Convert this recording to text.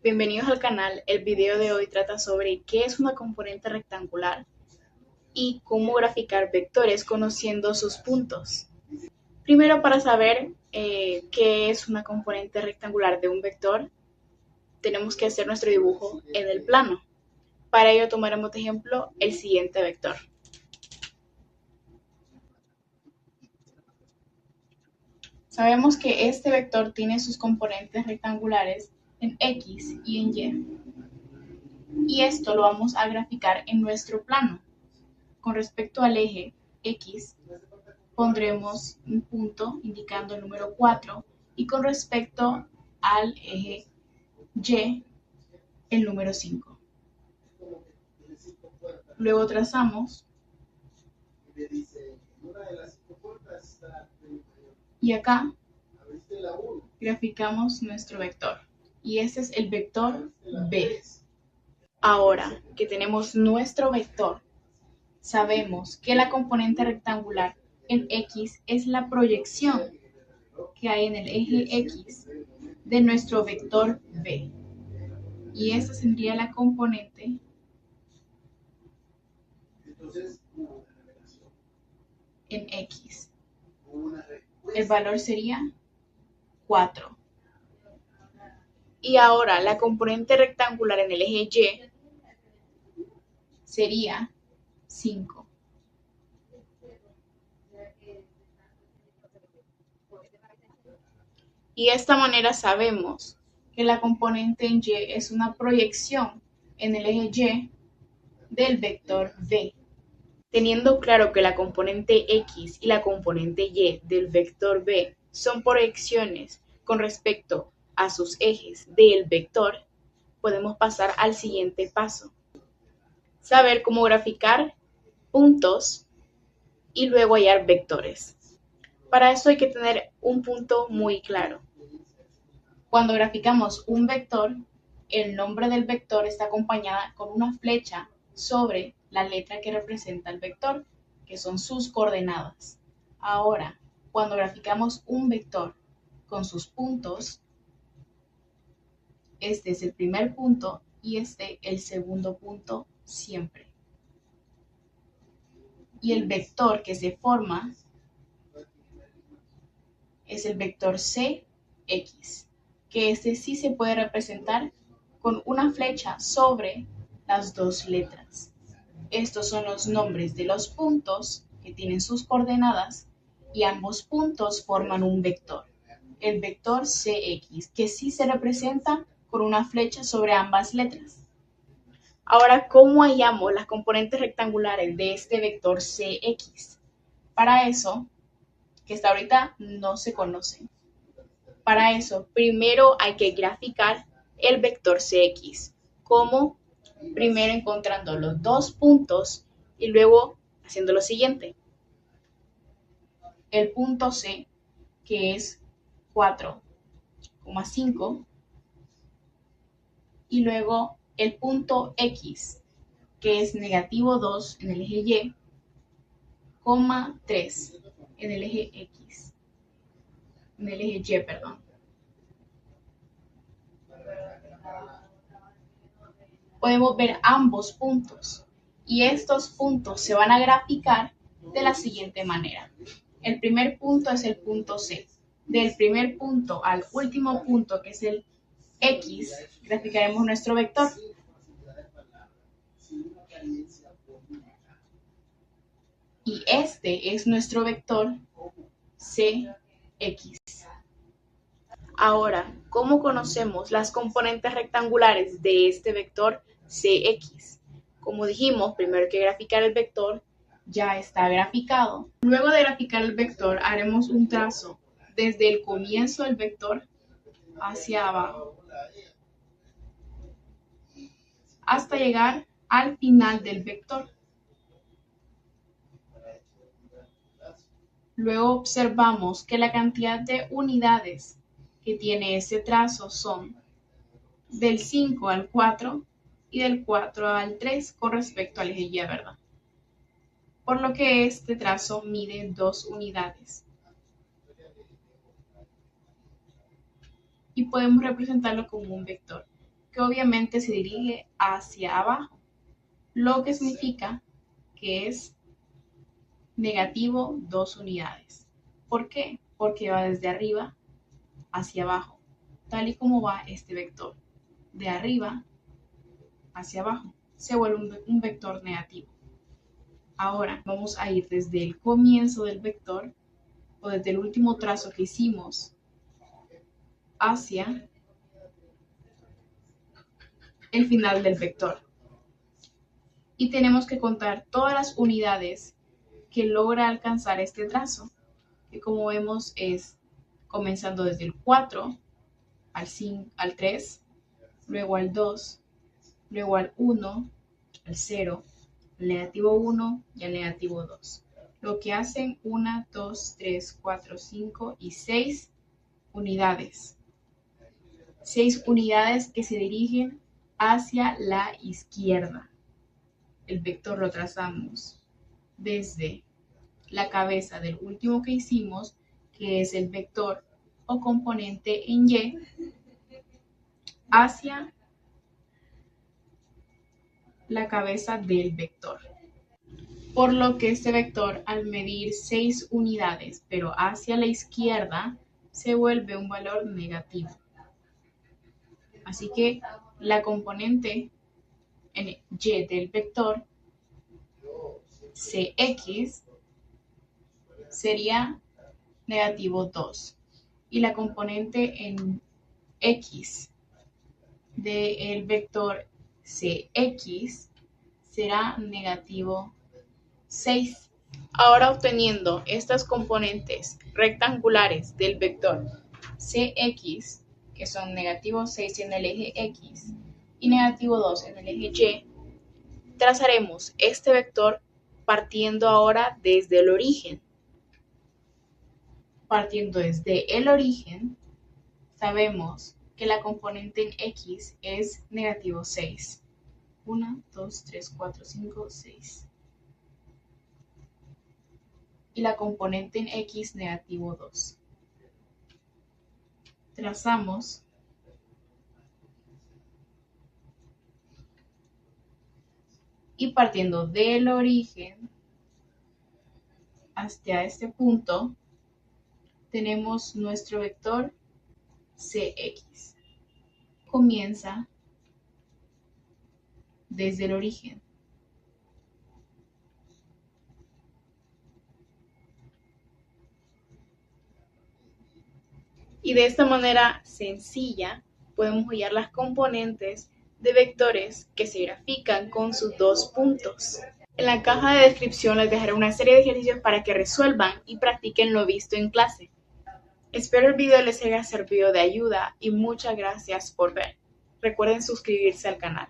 Bienvenidos al canal. El video de hoy trata sobre qué es una componente rectangular y cómo graficar vectores conociendo sus puntos. Primero, para saber qué es una componente rectangular de un vector, tenemos que hacer nuestro dibujo en el plano. Para ello tomaremos de ejemplo el siguiente vector. Sabemos que este vector tiene sus componentes rectangulares en X y en Y. Y esto lo vamos a graficar en nuestro plano. Con respecto al eje X, pondremos un punto indicando el número 4 y con respecto al eje Y, el número 5. Luego trazamos y acá graficamos nuestro vector. Y este es el vector B. Ahora que tenemos nuestro vector, sabemos que la componente rectangular en X es la proyección que hay en el eje X de nuestro vector B. Y esta sería la componente en X. El valor sería 4. Y ahora la componente rectangular en el eje Y sería 5. Y de esta manera sabemos que la componente en Y es una proyección en el eje Y del vector B. Teniendo claro que la componente X y la componente Y del vector B son proyecciones con respecto a sus ejes del vector, podemos pasar al siguiente paso. Saber cómo graficar puntos y luego hallar vectores. Para eso hay que tener un punto muy claro. Cuando graficamos un vector, el nombre del vector está acompañada con una flecha sobre la letra que representa el vector, que son sus coordenadas. Ahora, cuando graficamos un vector con sus puntos, este es el primer punto y este el segundo punto siempre. Y el vector que se forma es el vector CX, que este sí se puede representar con una flecha sobre las dos letras. Estos son los nombres de los puntos que tienen sus coordenadas y ambos puntos forman un vector, el vector CX, que sí se representa con una flecha sobre ambas letras. Ahora, ¿cómo hallamos las componentes rectangulares de este vector CX? Para eso, que hasta ahorita no se conocen. Para eso, primero hay que graficar el vector CX, como primero encontrando los dos puntos y luego haciendo lo siguiente. El punto C, que es 4,5, y luego el punto X, que es negativo 2 en el eje Y, 3 en el eje X, en el eje Y, perdón. Podemos ver ambos puntos y estos puntos se van a graficar de la siguiente manera. El primer punto es el punto C. Del primer punto al último punto, que es el X, graficaremos nuestro vector. Y este es nuestro vector CX. Ahora, ¿cómo conocemos las componentes rectangulares de este vector CX? Como dijimos, primero hay que graficar el vector, ya está graficado. Luego de graficar el vector, haremos un trazo desde el comienzo del vector hacia abajo, hasta llegar al final del vector. Luego observamos que la cantidad de unidades que tiene ese trazo son del 5 al 4 y del 4 al 3 con respecto al eje Y, ¿verdad? Por lo que este trazo mide 2 unidades. Y podemos representarlo como un vector, que obviamente se dirige hacia abajo, lo que significa que es negativo 2 unidades. ¿Por qué? Porque va desde arriba hacia abajo, tal y como va este vector. De arriba hacia abajo se vuelve un vector negativo. Ahora vamos a ir desde el comienzo del vector o desde el último trazo que hicimos hacia el final del vector. Y tenemos que contar todas las unidades que logra alcanzar este trazo, que como vemos es comenzando desde el 4 al 5, al 3, luego al 2, luego al 1, al 0, al negativo 1 y al negativo 2. Lo que hacen 1, 2, 3, 4, 5 y 6 unidades. 6 unidades que se dirigen hacia la izquierda. El vector lo trazamos desde la cabeza del último que hicimos, que es el vector o componente en Y, hacia la cabeza del vector. Por lo que este vector, al medir 6 unidades, pero hacia la izquierda, se vuelve un valor negativo. Así que la componente en Y del vector Cx sería negativo 2. Y la componente en X del vector Cx será negativo 6. Ahora obteniendo estas componentes rectangulares del vector Cx, que son negativo 6 en el eje X y negativo 2 en el eje Y, trazaremos este vector partiendo ahora desde el origen. Partiendo desde el origen, sabemos que la componente en X es negativo 6. 1, 2, 3, 4, 5, 6. Y la componente en X negativo 2. Trazamos y partiendo del origen hasta este punto, tenemos nuestro vector Cx. Comienza desde el origen. Y de esta manera sencilla podemos hallar las componentes de vectores que se grafican con sus dos puntos. En la caja de descripción les dejaré una serie de ejercicios para que resuelvan y practiquen lo visto en clase. Espero el video les haya servido de ayuda y muchas gracias por ver. Recuerden suscribirse al canal.